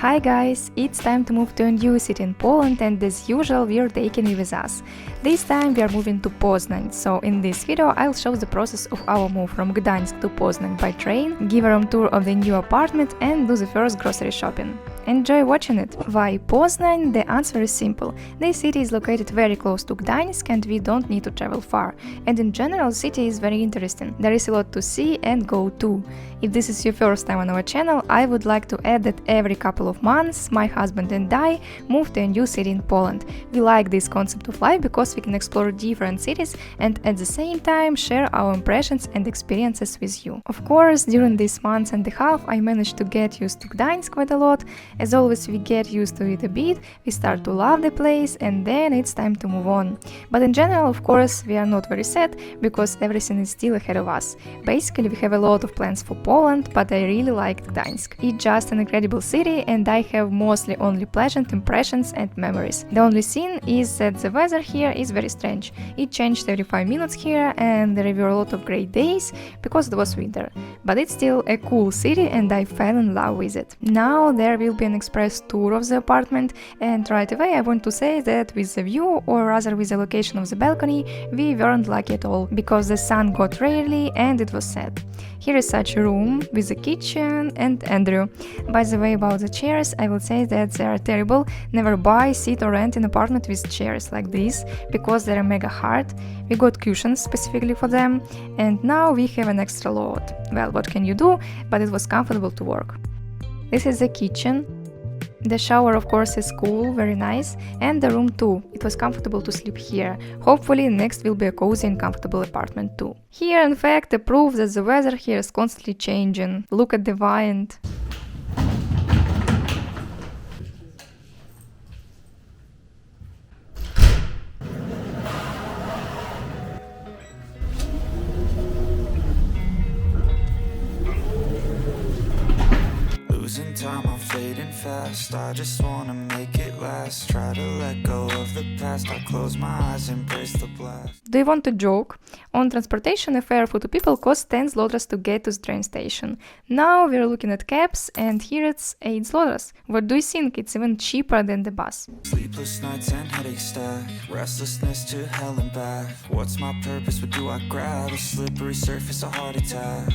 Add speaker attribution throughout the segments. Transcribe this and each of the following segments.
Speaker 1: Hi guys, it's time to move to a new city in Poland, and as usual we are taking you with us. This time we are moving to Poznan, so in this video I'll show the process of our move from Gdańsk to Poznan by train, give a room tour of the new apartment and do the first grocery shopping. Enjoy watching it! Why Poznan? The answer is simple. This city is located very close to Gdańsk and we don't need to travel far. And in general, the city is very interesting. There is a lot to see and go to. If this is your first time on our channel, I would like to add that every couple of months, my husband and I move to a new city in Poland. We like this concept of life because we can explore different cities and at the same time share our impressions and experiences with you. Of course, during this month and a half, I managed to get used to Gdańsk quite a lot. As always, we get used to it a bit, we start to love the place and then it's time to move on. But in general, of course, we are not very sad because everything is still ahead of us. Basically, we have a lot of plans for Poland, but I really liked Gdańsk. It's just an incredible city and I have mostly only pleasant impressions and memories. The only thing is that the weather here is very strange. It changed every 5 minutes here and there were a lot of great days because it was winter. But it's still a cool city and I fell in love with it. Now there will be an express tour of the apartment and right away I want to say that with the view, or rather with the location of the balcony, we weren't lucky at all because the sun got rarely and it was sad. Here is such a room with a kitchen and Andrew. By the way, about the chairs, I will say that they are terrible. Never buy, sit or rent an apartment with chairs like this because they are mega hard. We got cushions specifically for them and now we have an extra load. Well, what can you do? But it was comfortable to work. This is the kitchen. The shower, of course, is cool, very nice, and the room too. It was comfortable to sleep here. Hopefully next will be a cozy and comfortable apartment too. Here, in fact, a proof that the weather here is constantly changing. Look at the wind.
Speaker 2: Losing time, I'm fading fast. I just wanna make it last. Try to let go of the past. I close my eyes, embrace the blast.
Speaker 1: Do you want a joke? On transportation, a fare for 2 people costs 10 zlotys to get to the train station. Now we're looking at cabs and here it's 8 zlotys. What do you think? It's even cheaper than the bus.
Speaker 2: Sleepless nights and headaches stack. Restlessness to hell and back. What's my purpose? What do I grab? A slippery surface, a heart attack.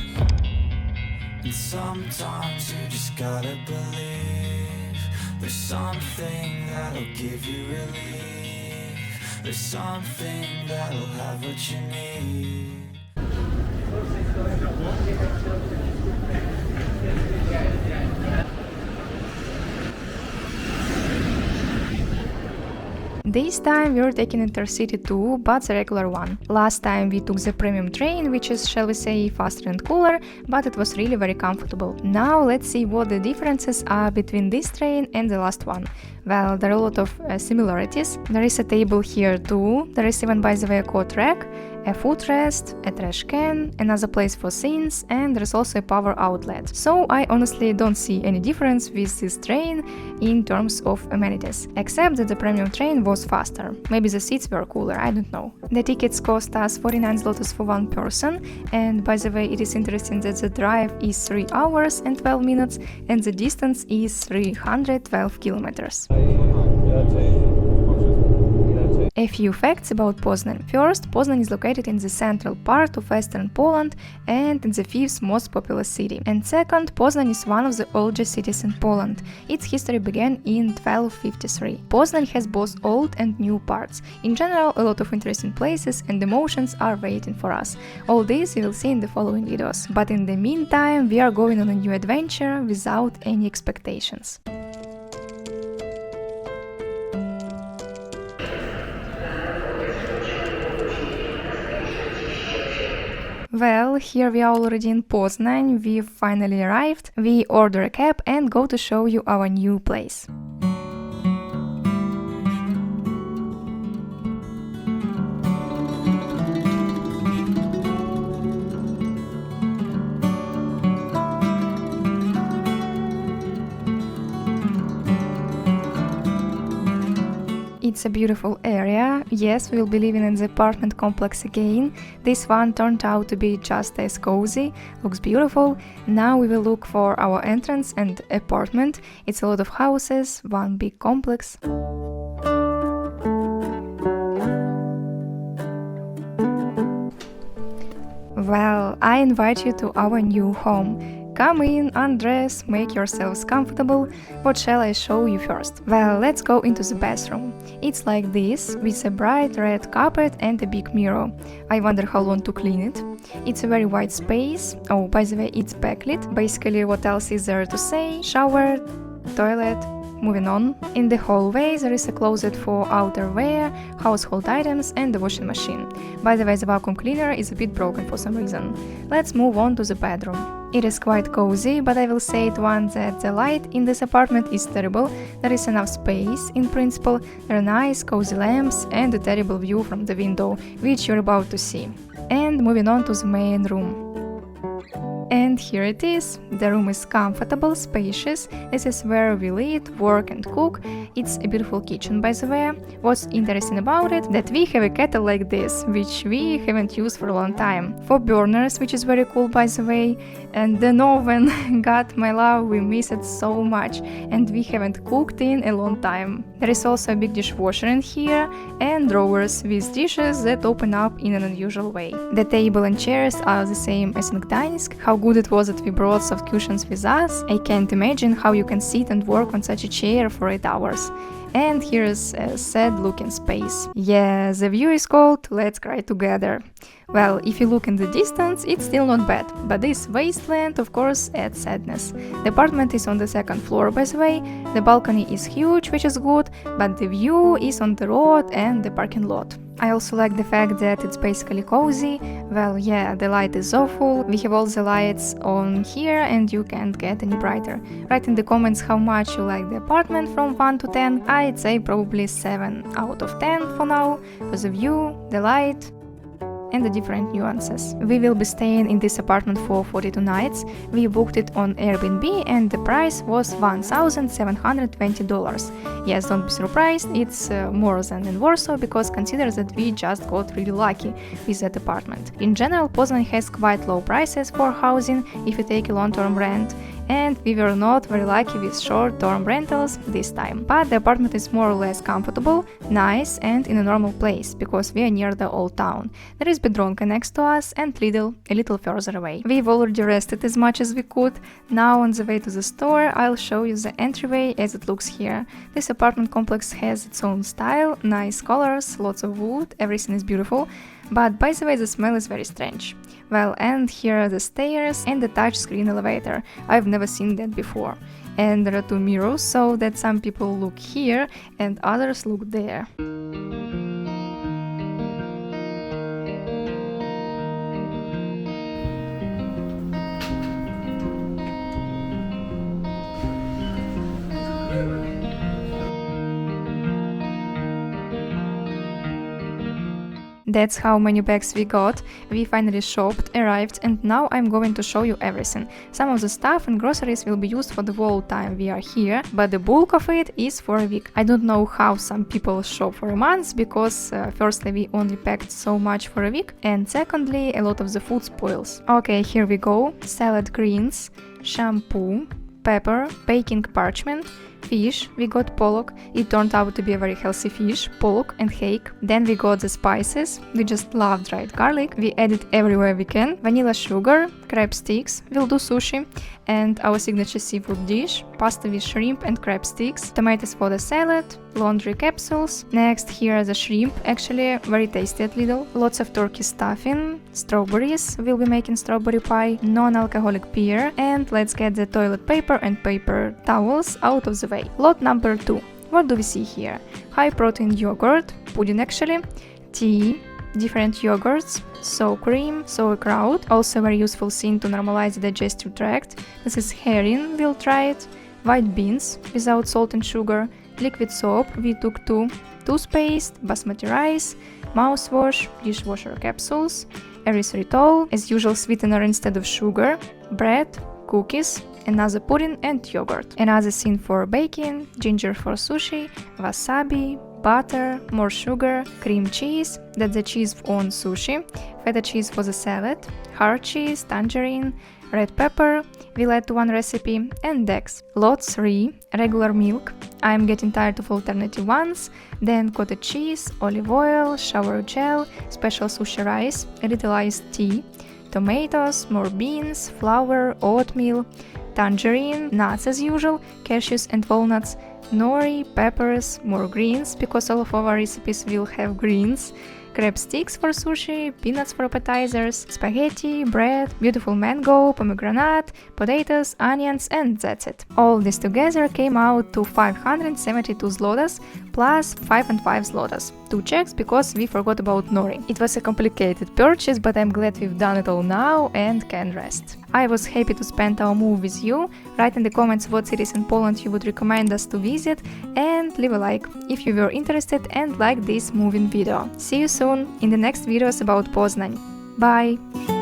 Speaker 2: And sometimes you just gotta believe there's something that'll give you relief. There's something that'll have what you need.
Speaker 1: This time we are taking Intercity too, but the regular one. Last time we took the premium train, which is, shall we say, faster and cooler, but it was really very comfortable. Now let's see what the differences are between this train and the last one. Well, there are a lot of similarities. There is a table here too, there is even, by the way, a coat rack, a footrest, a trash can, another place for things, and there is also a power outlet. So I honestly don't see any difference with this train in terms of amenities, except that the premium train was faster. Maybe the seats were cooler, I don't know. The tickets cost us 49 zlotys for one person, and by the way, it is interesting that the drive is 3 hours and 12 minutes and the distance is 312 kilometers. A few facts about Poznan. First, Poznan is located in the central part of western Poland and in the 5th most populous city. And second, Poznan is one of the oldest cities in Poland. Its history began in 1253. Poznan has both old and new parts. In general, a lot of interesting places and emotions are waiting for us. All this you will see in the following videos. But in the meantime, we are going on a new adventure without any expectations. Well, here we are already in Poznan, we finally arrived, we order a cab and go to show you our new place. It's a beautiful area. Yes, we will be living in the apartment complex again. This one turned out to be just as cozy, looks beautiful. Now we will look for our entrance and apartment. It's a lot of houses, one big complex. Well, I invite you to our new home. Come in, undress, make yourselves comfortable. What shall I show you first? Well, let's go into the bathroom. It's like this, with a bright red carpet and a big mirror. I wonder how long to clean it. It's a very wide space. Oh, by the way, it's backlit. Basically, what else is there to say? Shower, toilet. Moving on. In the hallway there is a closet for outerwear, household items and the washing machine. By the way, the vacuum cleaner is a bit broken for some reason. Let's move on to the bedroom. It is quite cozy, but I will say at once that the light in this apartment is terrible. There is enough space, in principle, there are nice cozy lamps and a terrible view from the window, which you're about to see. And moving on to the main room. And here it is. The room is comfortable, spacious. This is where we live, work and cook. It's a beautiful kitchen, by the way. What's interesting about it, that we have a kettle like this, which we haven't used for a long time. 4 burners, which is very cool, by the way. And the oven, God, my love, we miss it so much. And we haven't cooked in a long time. There is also a big dishwasher in here and drawers with dishes that open up in an unusual way. The table and chairs are the same as in Gdańsk. How good it was that we brought soft cushions with us. I can't imagine how you can sit and work on such a chair for 8 hours. And here's a sad looking space. Yeah, the view is cold, let's cry together. Well, if you look in the distance, it's still not bad, but this wasteland, of course, adds sadness. The apartment is on the 2nd floor, by the way. The balcony is huge, which is good, but the view is on the road and the parking lot. I also like the fact that it's basically cozy. Well, yeah, the light is awful. We have all the lights on here and you can't get any brighter. Write in the comments how much you like the apartment from 1 to 10. I'd say probably 7 out of 10 for now, for the view, the light, and the different nuances. We will be staying in this apartment for 42 nights. We booked it on Airbnb and the price was $1,720. Yes, don't be surprised, it's more than in Warsaw, because consider that we just got really lucky with that apartment. In general, Poznan has quite low prices for housing if you take a long-term rent. And we were not very lucky with short-term rentals this time. But the apartment is more or less comfortable, nice and in a normal place, because we are near the old town. There is Bedronka next to us and Lidl a little further away. We've already rested as much as we could. Now on the way to the store I'll show you the entryway as it looks here. This apartment complex has its own style, nice colors, lots of wood, everything is beautiful. But by the way, the smell is very strange. Well, and here are the stairs and the touchscreen elevator. I've never seen that before. And there are 2 mirrors, so that some people look here and others look there. That's how many bags we got. We finally shopped, arrived, and now I'm going to show you everything. Some of the stuff and groceries will be used for the whole time we are here, but the bulk of it is for a week. I don't know how some people shop for a month, because firstly we only packed so much for a week, and secondly a lot of the food spoils. Okay, here we go. Salad greens, shampoo, pepper, baking parchment, fish, we got pollock, it turned out to be a very healthy fish, pollock and hake. Then we got the spices, we just love dried garlic, we add it everywhere we can, vanilla sugar, crab sticks, we'll do sushi, and our signature seafood dish, pasta with shrimp and crab sticks, tomatoes for the salad, laundry capsules. Next, here are the shrimp, actually very tasty at Lidl, lots of turkey stuffing, strawberries, we'll be making strawberry pie, non-alcoholic beer, and let's get the toilet paper and paper towels out of the way. Lot number 2. What do we see here? High protein yogurt, pudding actually, tea, different yogurts, sour cream, sauerkraut, also a very useful thing to normalize the digestive tract. This is herring, we'll try it, white beans without salt and sugar, liquid soap, we took 2, toothpaste, basmati rice, mouthwash, dishwasher capsules, erythritol, as usual sweetener instead of sugar, bread, cookies, another pudding and yogurt. Another thing for baking, ginger for sushi, wasabi, butter, more sugar, cream cheese, that's the cheese on sushi, feta cheese for the salad, hard cheese, tangerine, red pepper, we'll add to one recipe, and eggs. Lot 3, regular milk, I'm getting tired of alternative ones, then cottage cheese, olive oil, shower gel, special sushi rice, a little iced tea, tomatoes, more beans, flour, oatmeal, tangerine, nuts as usual, cashews and walnuts, nori, peppers, more greens, because all of our recipes will have greens, crab sticks for sushi, peanuts for appetizers, spaghetti, bread, beautiful mango, pomegranate, potatoes, onions, and that's it. All this together came out to 572 zlotys plus 5 and 5 zlotys. 2 checks because we forgot about nori. It was a complicated purchase, but I'm glad we've done it all now and can rest. I was happy to spend our move with you. Write in the comments what cities in Poland you would recommend us to visit and leave a like if you were interested and liked this moving video. See you soon in the next videos about Poznan. Bye!